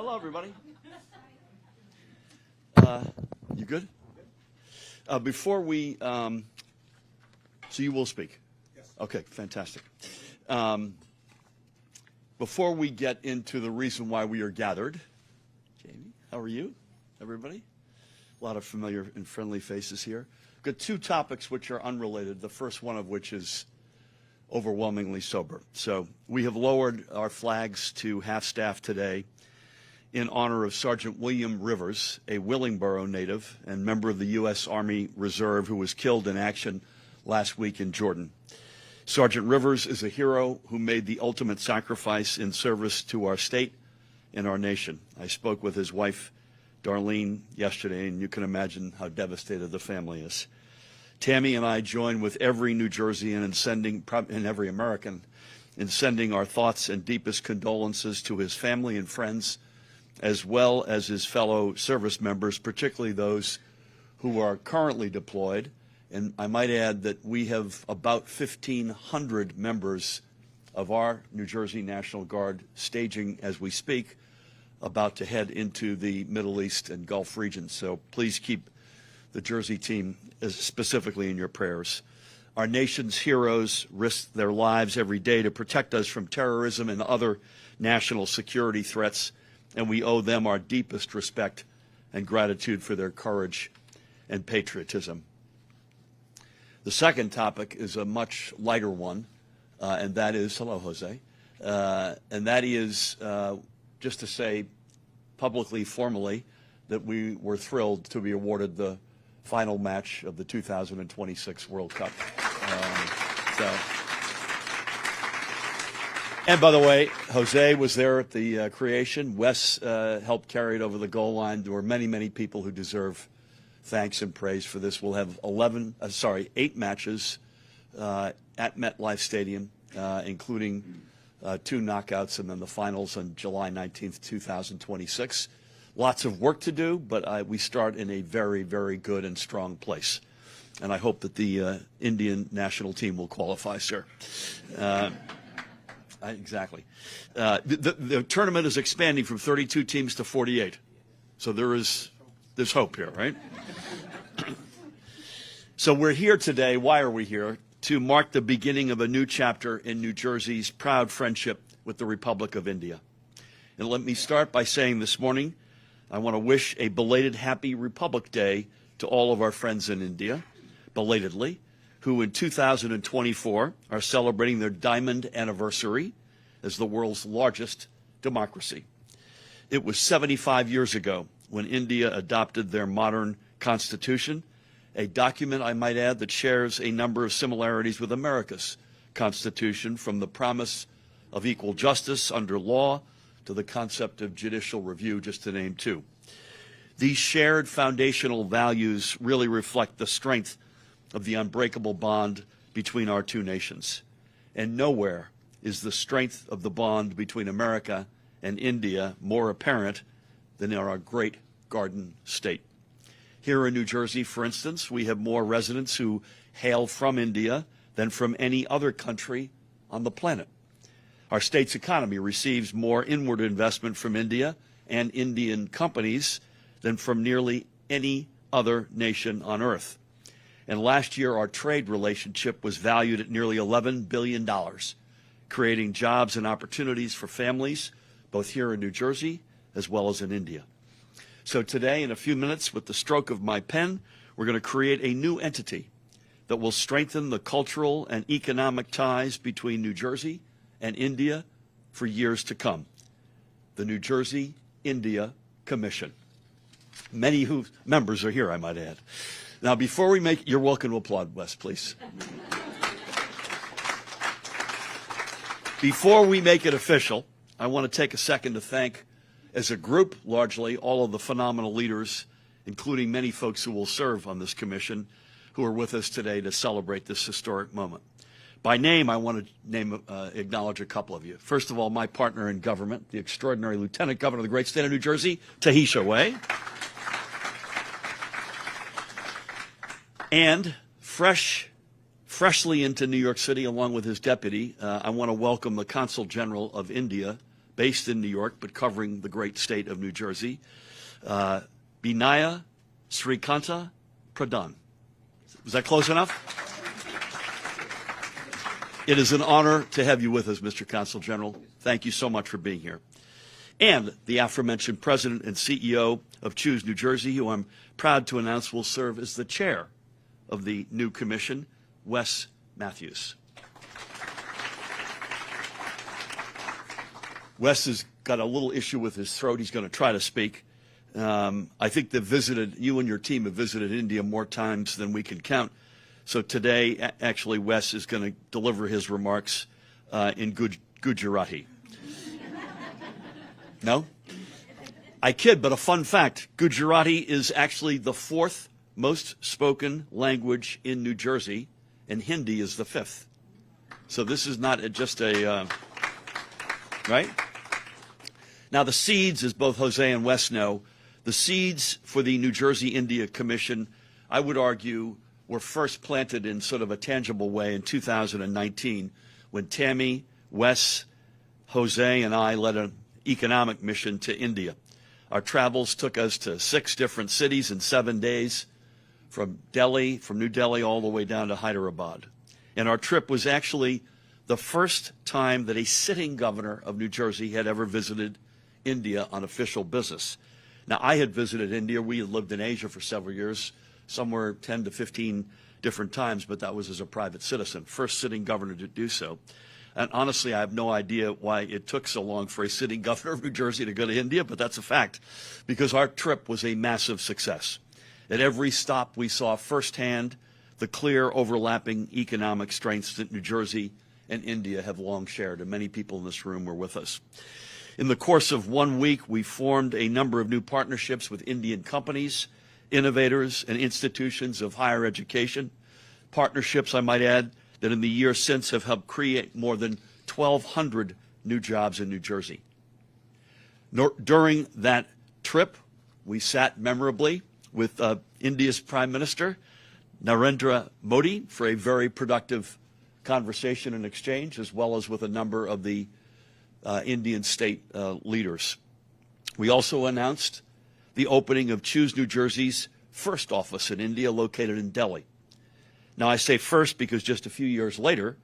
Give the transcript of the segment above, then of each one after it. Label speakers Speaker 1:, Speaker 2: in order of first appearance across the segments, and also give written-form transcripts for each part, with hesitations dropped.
Speaker 1: Hello, everybody. You good? Before we, so you will speak?
Speaker 2: Yes.
Speaker 1: Okay, fantastic. Before we get into the reason why we are gathered, Jamie, how are you, everybody? A lot of familiar and friendly faces here. Got two topics which are unrelated, the first one of which is overwhelmingly sober. So we have lowered our flags to half-staff today in honor of Sergeant William Rivers, a Willingboro native and member of the U.S. Army Reserve who was killed in action last week in Jordan. Sergeant Rivers is a hero who made the ultimate sacrifice in service to our state and our nation. I spoke with his wife, Darlene, yesterday, and you can imagine how devastated the family is. Tammy and I join with every New Jerseyan and every American in sending our thoughts and deepest condolences to his family and friends, as well as his fellow service members, particularly those who are currently deployed. And I might add that we have about 1,500 members of our New Jersey National Guard staging as we speak, about to head into the Middle East and Gulf region. So please keep the Jersey team specifically in your prayers. Our nation's heroes risk their lives every day to protect us from terrorism and other national security threats, and we owe them our deepest respect and gratitude for their courage and patriotism. The second topic is a much lighter one, and that is, hello, Jose, and that is just to say publicly, formally, that we were thrilled to be awarded the final match of the 2026 World Cup. And by the way, Jose was there at the creation. Wes helped carry it over the goal line. There were many, many people who deserve thanks and praise for this. We'll have 8 matches at MetLife Stadium, including 2 knockouts and then the finals on July 19th, 2026. Lots of work to do, but we start in a very, very good and strong place. And I hope that the Indian national team will qualify, sir. Exactly. The tournament is expanding from 32 teams to 48. So there's hope here, right? So we're here today. Why are we here? To mark the beginning of a new chapter in New Jersey's proud friendship with the Republic of India. And let me start by saying this morning, I want to wish a belated Happy Republic Day to all of our friends in India, belatedly, who in 2024 are celebrating their diamond anniversary as the world's largest democracy. It was 75 years ago when India adopted their modern constitution, a document, I might add, that shares a number of similarities with America's Constitution, from the promise of equal justice under law to the concept of judicial review, just to name 2. These shared foundational values really reflect the strength of the unbreakable bond between our two nations. And nowhere is the strength of the bond between America and India more apparent than in our great Garden State. Here in New Jersey, for instance, we have more residents who hail from India than from any other country on the planet. Our state's economy receives more inward investment from India and Indian companies than from nearly any other nation on earth. And last year, our trade relationship was valued at nearly $11 billion, creating jobs and opportunities for families, both here in New Jersey as well as in India. So today, in a few minutes, with the stroke of my pen, we're going to create a new entity that will strengthen the cultural and economic ties between New Jersey and India for years to come. The New Jersey-India Commission. Many members are here, I might add. Now, before we make, you're welcome to applaud, Wes, please. Before we make it official, I want to take a second to thank, as a group, largely, all of the phenomenal leaders, including many folks who will serve on this commission, who are with us today to celebrate this historic moment. By name, I want to acknowledge a couple of you. First of all, my partner in government, the extraordinary Lieutenant Governor of the great state of New Jersey, Tahisha Way. And freshly into New York City, along with his deputy, I want to welcome the Consul General of India, based in New York, but covering the great state of New Jersey, Binaya Srikanta Pradhan. Was that close enough? It is an honor to have you with us, Mr. Consul General. Thank you so much for being here. And the aforementioned President and CEO of Choose New Jersey, who I'm proud to announce will serve as the chair of the new commission, Wes Matthews. Wes has got a little issue with his throat. He's going to try to speak. I think you and your team have visited India more times than we can count. So today, actually, Wes is going to deliver his remarks in Gujarati. No? I kid, but a fun fact, Gujarati is actually the 4th most spoken language in New Jersey, and Hindi is the 5th. So this is not just a, right? Now the seeds, as both Jose and Wes know, the seeds for the New Jersey India Commission, I would argue, were first planted in sort of a tangible way in 2019 when Tammy, Wes, Jose, and I led an economic mission to India. Our travels took us to 6 different cities in 7 days, from New Delhi all the way down to Hyderabad. And our trip was actually the first time that a sitting governor of New Jersey had ever visited India on official business. Now, I had visited India. We had lived in Asia for several years, somewhere 10 to 15 different times, but that was as a private citizen, first sitting governor to do so. And honestly, I have no idea why it took so long for a sitting governor of New Jersey to go to India, but that's a fact, because our trip was a massive success. At every stop, we saw firsthand the clear overlapping economic strengths that New Jersey and India have long shared, and many people in this room were with us. In the course of 1 week, we formed a number of new partnerships with Indian companies, innovators, and institutions of higher education. Partnerships, I might add, that in the years since have helped create more than 1,200 new jobs in New Jersey. During that trip, we sat memorably with India's Prime Minister, Narendra Modi, for a very productive conversation and exchange, as well as with a number of the Indian state leaders. We also announced the opening of Choose New Jersey's first office in India, located in Delhi. Now, I say first because just a few years later,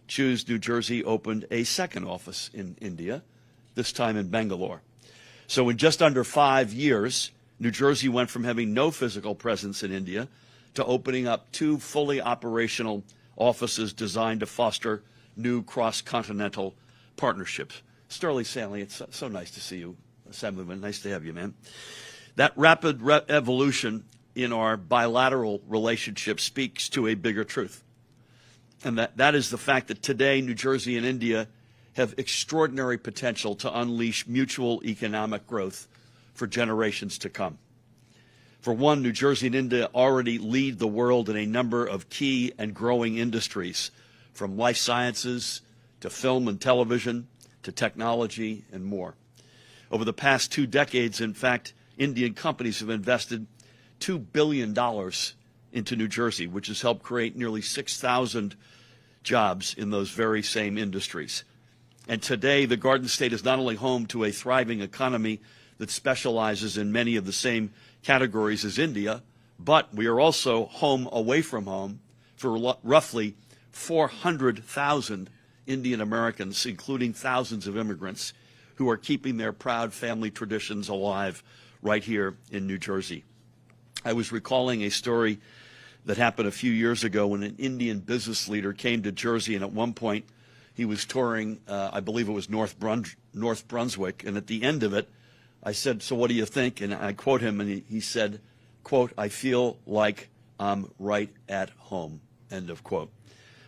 Speaker 1: Choose New Jersey opened a second office in India, this time in Bangalore. So in just under 5 years, New Jersey went from having no physical presence in India to opening up 2 fully operational offices designed to foster new cross-continental partnerships. Sterling Stanley, it's so nice to see you, Assemblyman. Nice to have you, man. That rapid evolution in our bilateral relationship speaks to a bigger truth. And that is the fact that today New Jersey and India have extraordinary potential to unleash mutual economic growth for generations to come. For one, New Jersey and India already lead the world in a number of key and growing industries, from life sciences to film and television to technology and more. Over the past 2 decades, in fact, Indian companies have invested $2 billion into New Jersey, which has helped create nearly 6,000 jobs in those very same industries. And today, the Garden State is not only home to a thriving economy that specializes in many of the same categories as India, but we are also home away from home for roughly 400,000 Indian Americans, including thousands of immigrants, who are keeping their proud family traditions alive right here in New Jersey. I was recalling a story that happened a few years ago when an Indian business leader came to Jersey, and at one point he was touring, I believe it was North Brunswick, and at the end of it, I said, "So what do you think?" And I quote him, and he said, quote, "I feel like I'm right at home," end of quote.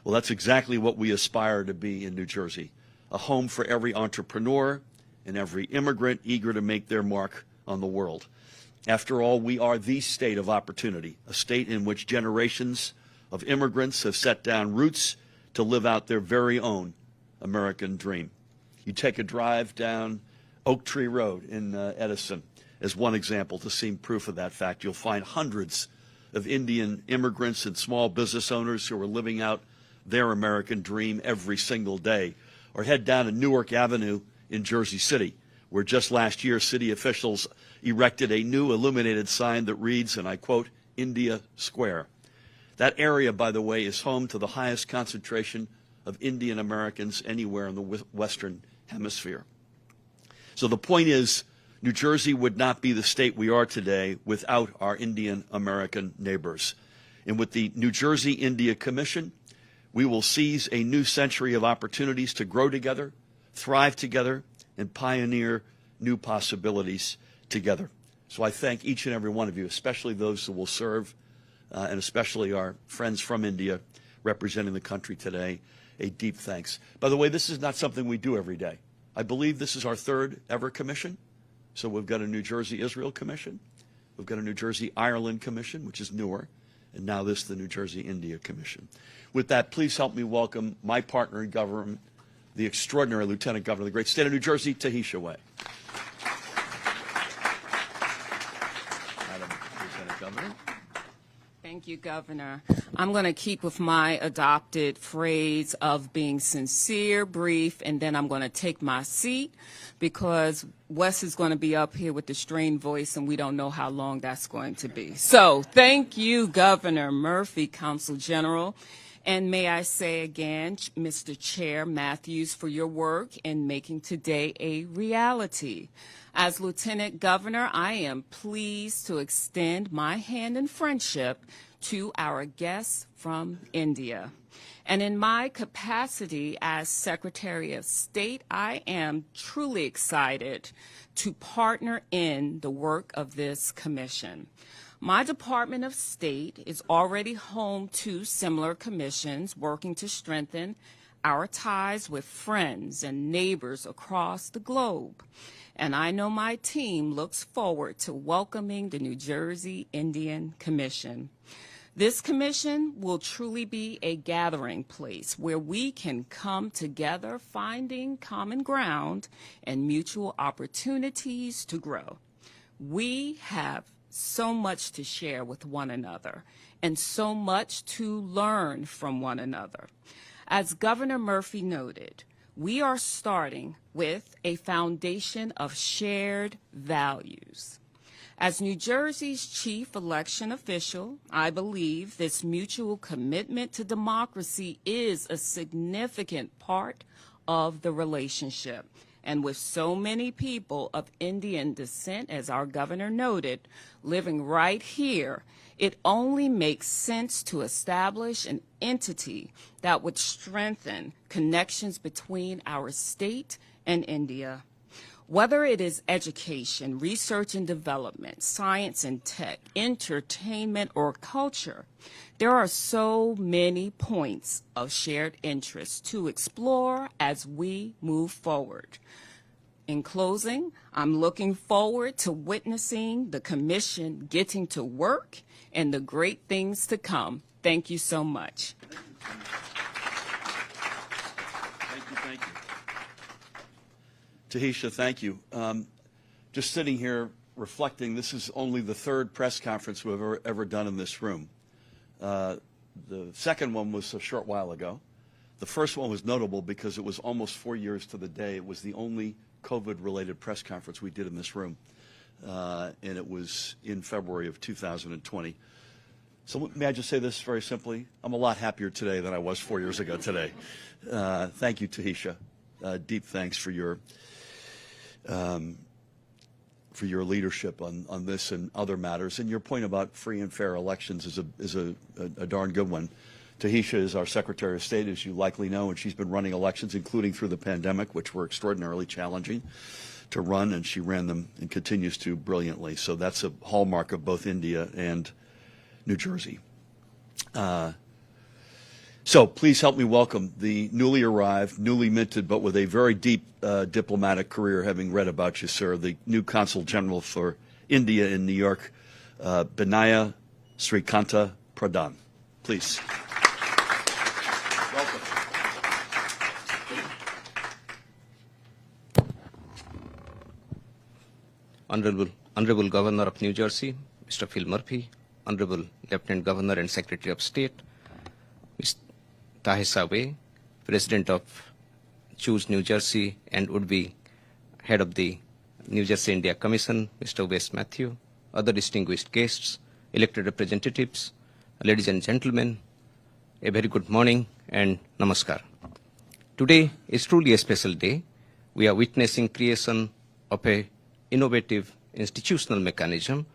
Speaker 1: Well, that's exactly what we aspire to be in New Jersey, a home for every entrepreneur and every immigrant eager to make their mark on the world. After all, we are the state of opportunity, a state in which generations of immigrants have set down roots to live out their very own American dream. You take a drive down Oak Tree Road in Edison as one example to see proof of that fact. You'll find hundreds of Indian immigrants and small business owners who are living out their American dream every single day. Or head down to Newark Avenue in Jersey City, where just last year city officials erected a new illuminated sign that reads, and I quote, India Square. That area, by the way, is home to the highest concentration of Indian Americans anywhere in the Western Hemisphere. So the point is, New Jersey would not be the state we are today without our Indian American neighbors. And with the New Jersey India Commission, we will seize a new century of opportunities to grow together, thrive together, and pioneer new possibilities together. So I thank each and every one of you, especially those who will serve, and especially our friends from India representing the country today. A deep thanks. By the way, this is not something we do every day. I believe this is our third ever commission. So we've got a New Jersey Israel Commission, we've got a New Jersey Ireland Commission, which is newer, and now this, the New Jersey India Commission. With that, please help me welcome my partner in government, the extraordinary Lieutenant Governor of the great state of New Jersey, Tahisha Way. Madam Lieutenant Governor.
Speaker 2: Thank you, Governor. I'm going to keep with my adopted phrase of being sincere, brief, and then I'm going to take my seat because Wes is going to be up here with the strained voice, and we don't know how long that's going to be. So thank you, Governor Murphy, Consul General. And may I say again, Mr. Chair Matthews, for your work in making today a reality. As Lieutenant Governor, I am pleased to extend my hand in friendship to our guests from India. And in my capacity as Secretary of State, I am truly excited to partner in the work of this commission. My Department of State is already home to similar commissions working to strengthen our ties with friends and neighbors across the globe. And I know my team looks forward to welcoming the New Jersey Indian Commission. This commission will truly be a gathering place where we can come together, finding common ground and mutual opportunities to grow. We have so much to share with one another and so much to learn from one another. As Governor Murphy noted, we are starting with a foundation of shared values. As New Jersey's chief election official, I believe this mutual commitment to democracy is a significant part of the relationship. And with so many people of Indian descent, as our governor noted, living right here, it only makes sense to establish an entity that would strengthen connections between our state and India. Whether it is education, research and development, science and tech, entertainment, or culture, there are so many points of shared interest to explore as we move forward. In closing, I'm looking forward to witnessing the commission getting to work and the great things to come. Thank you so much.
Speaker 1: Thank you. Tahisha, thank you. Just sitting here reflecting, this is only the third press conference we've ever done in this room. The second one was a short while ago. The first one was notable because it was almost 4 years to the day. It was the only COVID-related press conference we did in this room, and it was in February of 2020. So may I just say this very simply? I'm a lot happier today than I was 4 years ago today. Thank you, Tahisha. Deep thanks for your leadership on this and other matters. And your point about free and fair elections is a darn good one. Tahisha is our Secretary of State, as you likely know, and she's been running elections, including through the pandemic, which were extraordinarily challenging to run, and she ran them and continues to brilliantly. So that's a hallmark of both India and New Jersey. So please help me welcome the newly arrived, newly minted, but with a very deep diplomatic career, having read about you, sir, the new Consul General for India in New York, Binaya Srikanta Pradhan. Please. Welcome.
Speaker 3: Honorable Governor of New Jersey, Mr. Phil Murphy, Honorable Lieutenant Governor and Secretary of State, Ms. Tahisha Way, President of Choose New Jersey and would-be Head of the New Jersey India Commission, Mr. Wes Matthew, other distinguished guests, elected representatives, ladies and gentlemen, a very good morning and namaskar. Today is truly a special day. We are witnessing creation of a innovative institutional mechanism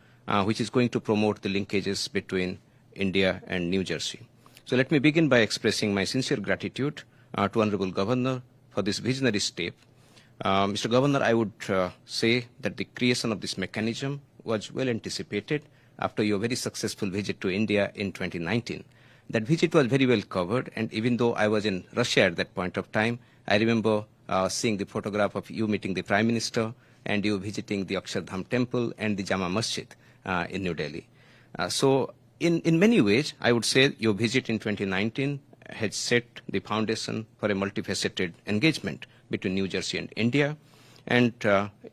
Speaker 3: which is going to promote the linkages between India and New Jersey. So let me begin by expressing my sincere gratitude to Honorable Governor for this visionary step. Mr. Governor, I would say that the creation of this mechanism was well anticipated after your very successful visit to India in 2019. That visit was very well covered, and even though I was in Russia at that point of time, I remember seeing the photograph of you meeting the Prime Minister and you visiting the Akshardham Temple and the Jama Masjid in New Delhi. So in many ways, I would say your visit in 2019 had set the foundation for a multifaceted engagement between New Jersey and India. And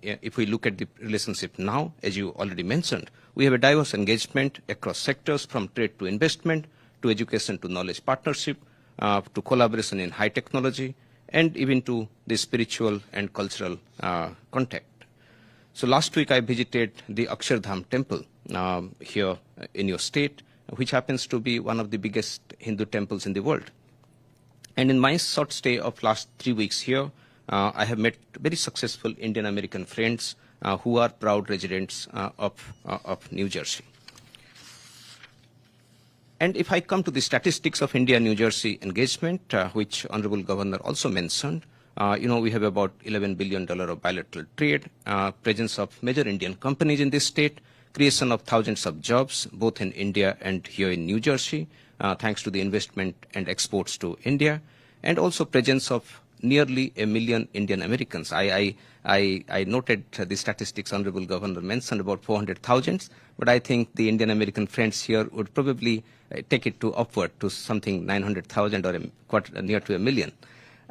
Speaker 3: if we look at the relationship now, as you already mentioned, we have a diverse engagement across sectors from trade to investment, to education to knowledge partnership, to collaboration in high technology, and even to the spiritual and cultural contact. So last week I visited the Akshardham Temple here in your state, which happens to be one of the biggest Hindu temples in the world. And in my short stay of last 3 weeks here, I have met very successful Indian-American friends who are proud residents of New Jersey. And if I come to the statistics of India-New Jersey engagement, which Honorable Governor also mentioned, we have about $11 billion of bilateral trade, presence of major Indian companies in this state, creation of thousands of jobs, both in India and here in New Jersey, thanks to the investment and exports to India, and also presence of nearly 1 million Indian Americans. I noted the statistics Honorable Governor mentioned about 400,000, but I think the Indian American friends here would probably take it to upward to something 900,000 or near to 1 million.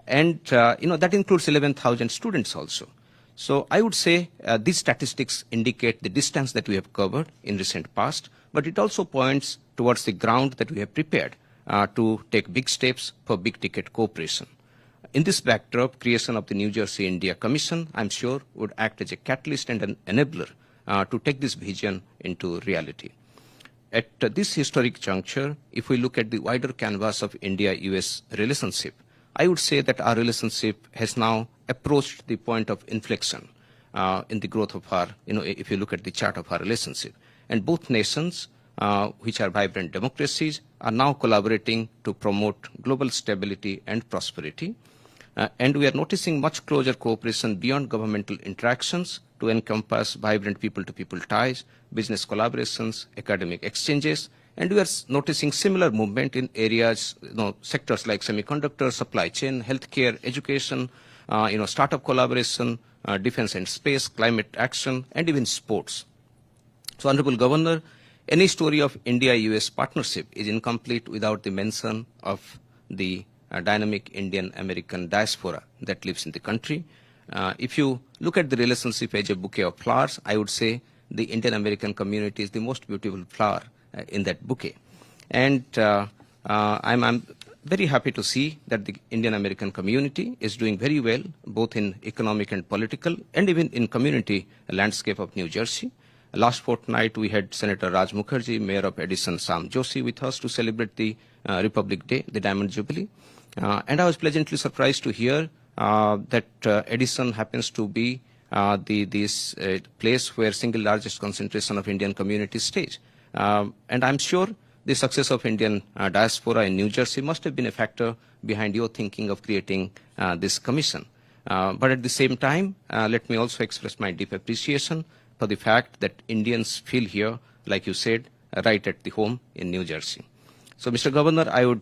Speaker 3: And, that includes 11,000 students also. So I would say these statistics indicate the distance that we have covered in recent past, but it also points towards the ground that we have prepared to take big steps for big-ticket cooperation. In this backdrop, creation of the New Jersey India Commission, I'm sure, would act as a catalyst and an enabler to take this vision into reality. At this historic juncture, if we look at the wider canvas of India-US relationship, I would say that our relationship has now approached the point of inflection in the growth of our, if you look at the chart of our relationship. And both nations, which are vibrant democracies, are now collaborating to promote global stability and prosperity. And we are noticing much closer cooperation beyond governmental interactions to encompass vibrant people-to-people ties, business collaborations, academic exchanges, and we are noticing similar movement in areas, sectors like semiconductor, supply chain, healthcare, education, startup collaboration, defense and space, climate action, and even sports. So, Honorable Governor, any story of India-US partnership is incomplete without the mention of the dynamic Indian-American diaspora that lives in the country. If you look at the relationship as a bouquet of flowers, I would say the Indian-American community is the most beautiful flower in that bouquet. And I'm very happy to see that the Indian-American community is doing very well, both in economic and political, and even in community landscape of New Jersey. Last fortnight, we had Senator Raj Mukherjee, Mayor of Edison, Sam Joshi, with us to celebrate the Republic Day, the Diamond Jubilee. And I was pleasantly surprised to hear that Edison happens to be this place where single largest concentration of Indian community stays. And I'm sure the success of Indian diaspora in New Jersey must have been a factor behind your thinking of creating this commission. But at the same time, let me also express my deep appreciation for the fact that Indians feel here, like you said, right at the home in New Jersey. So, Mr. Governor, I would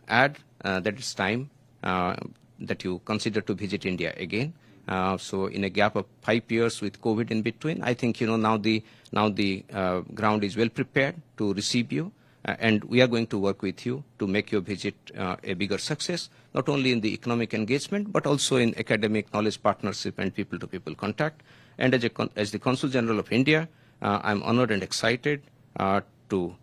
Speaker 3: add that it's time that you consider to visit India again. So, in a gap of 5 years with COVID in between, I think now the ground is well prepared to receive you, and we are going to work with you to make your visit a bigger success, not only in the economic engagement but also in academic knowledge partnership and people-to-people contact. And as the Consul General of India, I'm honored and excited to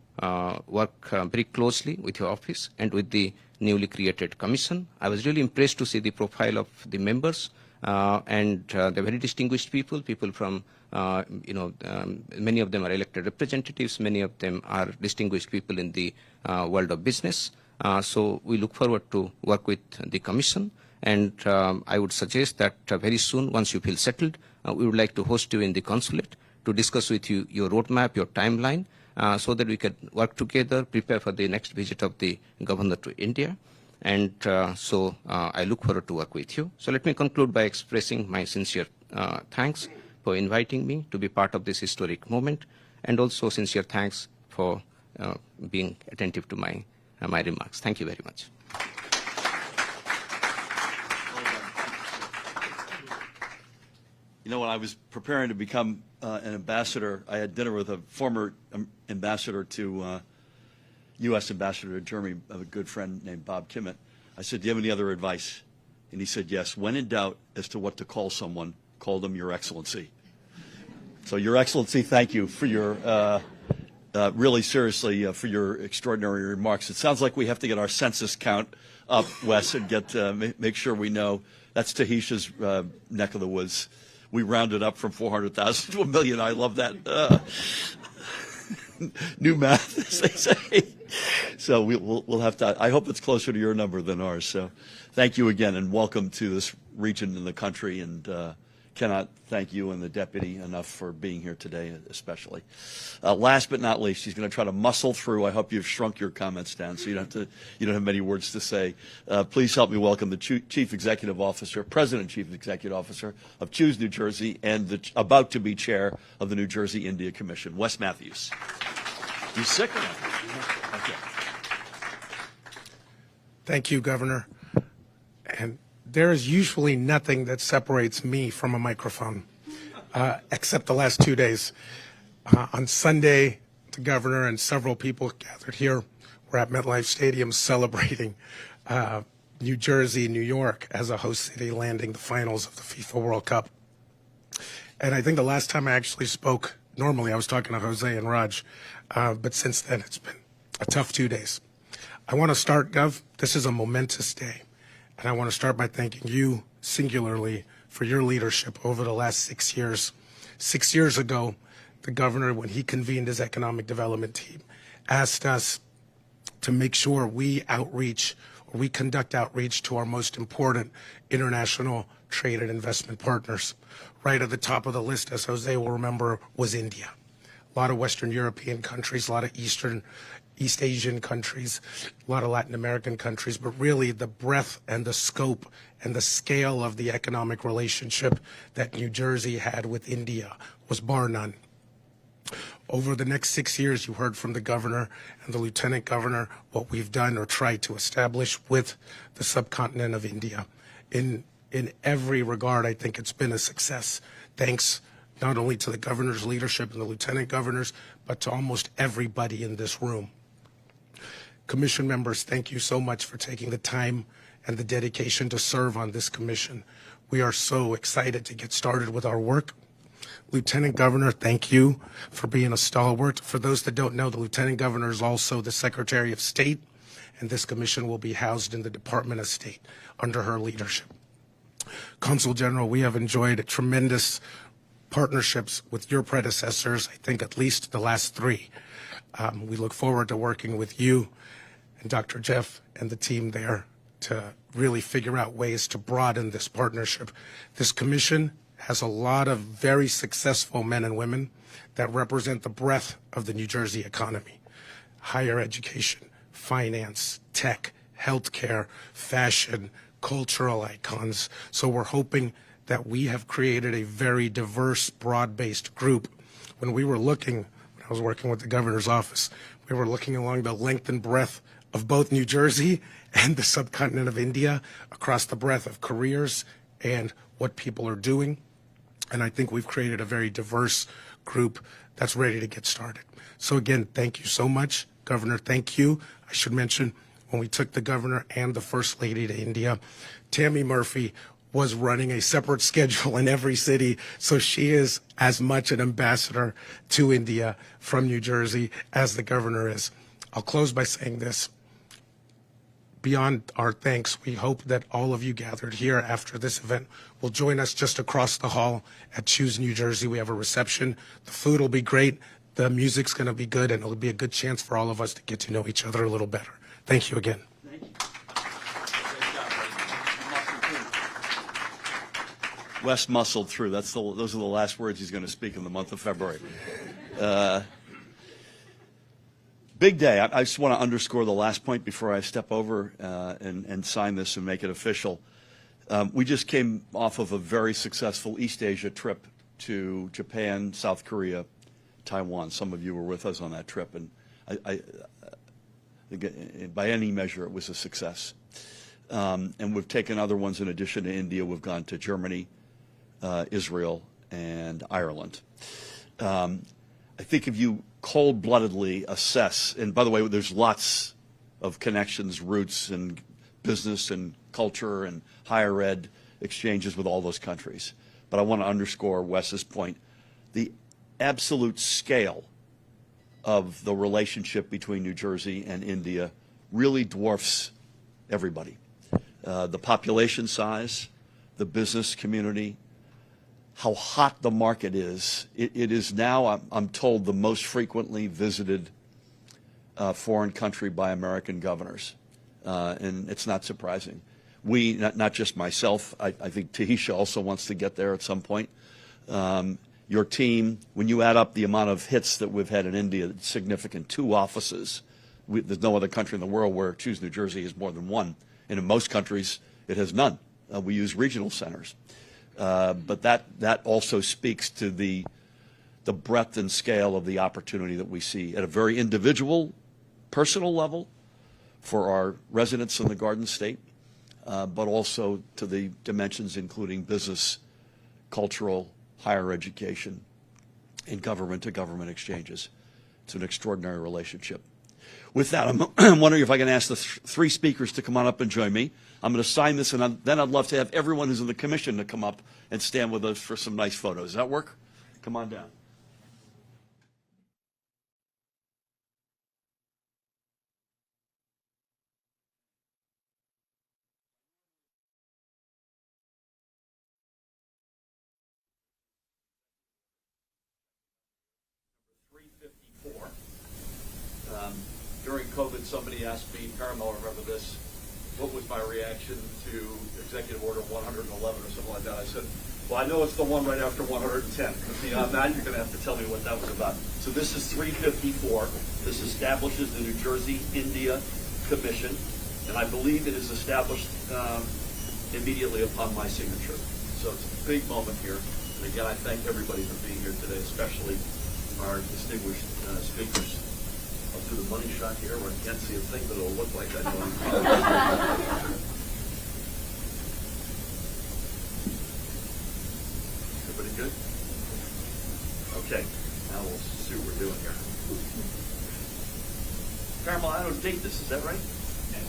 Speaker 3: work very closely with your office and with the newly created commission. I was really impressed to see the profile of the members and they're very distinguished people, people from, many of them are elected representatives, many of them are distinguished people in the world of business. So we look forward to work with the Commission, and I would suggest that very soon, once you feel settled, we would like to host you in the consulate to discuss with you your roadmap, your timeline, so that we can work together, prepare for the next visit of the governor to India. And so I look forward to work with you. So let me conclude by expressing my sincere thanks for inviting me to be part of this historic moment, and also sincere thanks for being attentive to my remarks. Thank you very much.
Speaker 1: You know, when I was preparing to become an ambassador, I had dinner with a former ambassador to U.S. ambassador to Germany, a good friend named Bob Kimmett. I said, do you have any other advice? And he said, yes. When in doubt as to what to call someone, call them Your Excellency. So, Your Excellency, thank you for your, really seriously, for your extraordinary remarks. It sounds like we have to get our census count up, Wes, and get make sure we know. That's Tahisha's neck of the woods. We rounded up from 400,000 to 1 million. I love that. New math, as they say. So we'll have to, I hope it's closer to your number than ours. So thank you again, and welcome to this region in the country, and cannot thank you and the deputy enough for being here today, especially. Last but not least, she's going to try to muscle through. I hope you've shrunk your comments down so you don't have many words to say. Please help me welcome the Chief Executive Officer, President Chief Executive Officer of Choose New Jersey, and the about to be chair of the New Jersey India Commission, Wes Matthews. You sick or not? Okay.
Speaker 4: Thank you, Governor. And there is usually nothing that separates me from a microphone, except the last 2 days. On Sunday, the governor and several people gathered here. We're at MetLife Stadium celebrating New Jersey, New York as a host city, landing the finals of the FIFA World Cup. And I think the last time I actually spoke, normally I was talking to Jose and Raj, but since then it's been a tough 2 days. I want to start, Gov, this is a momentous day. And I want to start by thanking you singularly for your leadership over the last 6 years. 6 years ago, the governor, when he convened his economic development team, asked us to make sure we conduct outreach to our most important international trade and investment partners. Right at the top of the list, as Jose will remember, was India. A lot of Western European countries, a lot of East Asian countries, a lot of Latin American countries, but really the breadth and the scope and the scale of the economic relationship that New Jersey had with India was bar none. Over the next 6 years, you heard from the governor and the lieutenant governor what we've done or tried to establish with the subcontinent of India. In every regard, I think it's been a success, thanks not only to the governor's leadership and the lieutenant governors, but to almost everybody in this room. Commission members, thank you so much for taking the time and the dedication to serve on this commission. We are so excited to get started with our work. Lieutenant Governor, thank you for being a stalwart. For those that don't know, the Lieutenant Governor is also the Secretary of State, and this commission will be housed in the Department of State under her leadership. Consul General, we have enjoyed tremendous partnerships with your predecessors, I think at least the last 3. We look forward to working with you and Dr. Jeff and the team there to really figure out ways to broaden this partnership. This commission has a lot of very successful men and women that represent the breadth of the New Jersey economy. Higher education, finance, tech, healthcare, fashion, cultural icons. So we're hoping that we have created a very diverse, broad-based group. When I was working with the governor's office, we were looking along the length and breadth of both New Jersey and the subcontinent of India, across the breadth of careers and what people are doing. And I think we've created a very diverse group that's ready to get started. So again, thank you so much. Governor, thank you. I should mention, when we took the governor and the First Lady to India, Tammy Murphy was running a separate schedule in every city, so she is as much an ambassador to India from New Jersey as the governor is. I'll close by saying this. beyond our thanks, we hope that all of you gathered here after this event will join us just across the hall at Choose New Jersey. We have a reception. The food will be great. The music's going to be good, and it'll be a good chance for all of us to get to know each other a little better. Thank you again.
Speaker 1: Thank you. Great job, buddy. Wes muscled through. Those are the last words he's going to speak in the month of February. Big day. I just want to underscore the last point before I step over and sign this and make it official. We just came off of a very successful East Asia trip to Japan, South Korea, Taiwan. Some of you were with us on that trip, and I by any measure, it was a success. And we've taken other ones in addition to India. We've gone to Germany, Israel, and Ireland. I think if you cold-bloodedly assess, and by the way, there's lots of connections, roots, and business and culture and higher ed exchanges with all those countries. But I want to underscore Wes's point. The absolute scale of the relationship between New Jersey and India really dwarfs everybody. The population size, the business community, how hot the market is. It is now, I'm told, the most frequently visited foreign country by American governors. And it's not surprising. We, not just myself, I think Tahisha also wants to get there at some point. Your team, when you add up the amount of hits that we've had in India, it's significant. 2 offices. There's no other country in the world where Choose New Jersey has more than 1. And in most countries, it has none. We use regional centers. But that also speaks to the breadth and scale of the opportunity that we see at a very individual, personal level for our residents in the Garden State, but also to the dimensions including business, cultural, higher education, and government-to-government exchanges. It's an extraordinary relationship. With that, I'm wondering if I can ask the 3 speakers to come on up and join me. I'm going to sign this, and then I'd love to have everyone who's in the commission to come up and stand with us for some nice photos. Does that work? Come on down. During COVID, somebody asked me, Paramount, remember this, what was my reaction to Executive Order 111 or something like that? I said, well, I know it's the one right after 110. But beyond that, you're going to have to tell me what that was about. So this is 354. This establishes the New Jersey-India Commission, and I believe it is established immediately upon my signature. So it's a big moment here. And again, I thank everybody for being here today, especially our distinguished speakers. I'll do the money shot here where I can't see a thing, but it'll look like I know. Everybody good? Okay, now we'll see what we're doing here. Paramount, I don't date this, is that right? Yeah.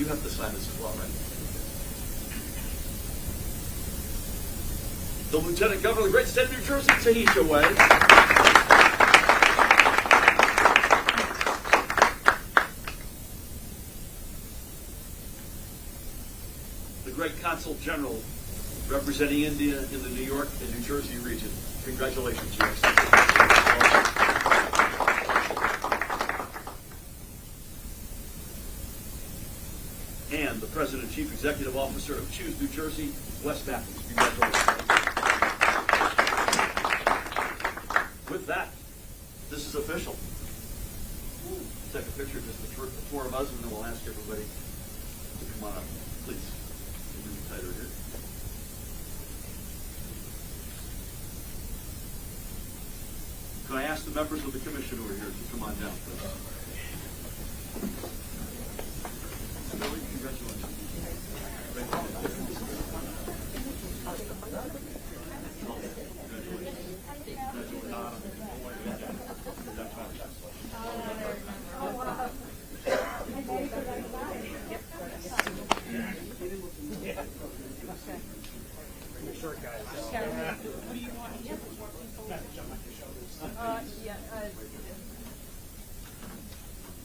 Speaker 1: You have to sign this as well, right? The Lieutenant Governor of the great state of New Jersey, Tahisha Way. Great Consul General representing India in the New York and New Jersey region. Congratulations, Your Excellency. And the President and Chief Executive Officer of Choose New Jersey, Wes Matthews. Congratulations. With that, this is official. Take a picture of just the 4 of us, and then we'll ask everybody to come on up, please. Tighter here. Can I ask the members of the commission who are here to come on down, please? Billy, congratulations.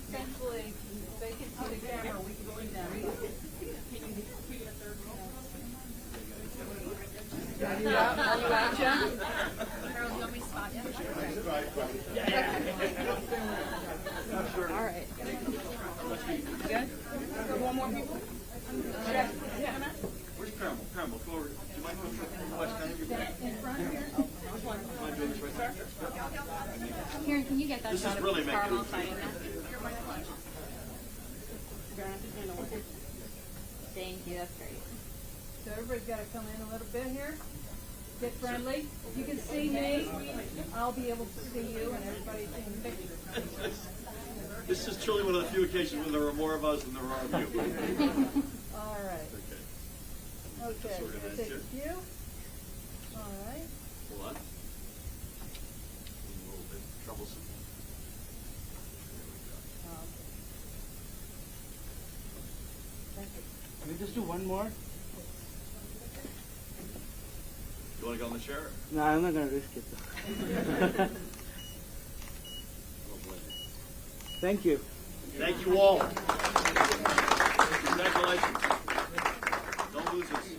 Speaker 5: essentially, they can see the camera, we can see them. Are you out, John?
Speaker 6: Harold, you want me to spot you?
Speaker 5: All right. Good? One more people? Yeah.
Speaker 1: Where's Caramel? Caramel, go over. Do you mind coming from West End?
Speaker 5: In front here?
Speaker 1: Mind doing this right there?
Speaker 6: Karen, can you get that
Speaker 1: This
Speaker 6: shot
Speaker 1: is
Speaker 6: of
Speaker 1: really making
Speaker 6: Carmel
Speaker 1: it-
Speaker 6: signing that? Thank you, that's great.
Speaker 5: So everybody's got to come in a little bit here. Get friendly. If you can see me, I'll be able to see you and everybody's in the picture.
Speaker 1: This is truly one of the few occasions when there are more of us than there are of you.
Speaker 5: All right. Okay,
Speaker 1: So we're gonna
Speaker 5: gonna take a
Speaker 1: answer.
Speaker 5: few. All right.
Speaker 1: Hold on. A little bit troublesome.
Speaker 5: Thank you.
Speaker 7: Can we just do one more?
Speaker 1: You want to go on the chair?
Speaker 7: No, I'm not gonna risk it though. Thank you.
Speaker 1: Thank you all. Congratulations. Don't lose this.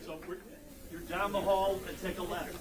Speaker 1: So you're down the hall and take a left.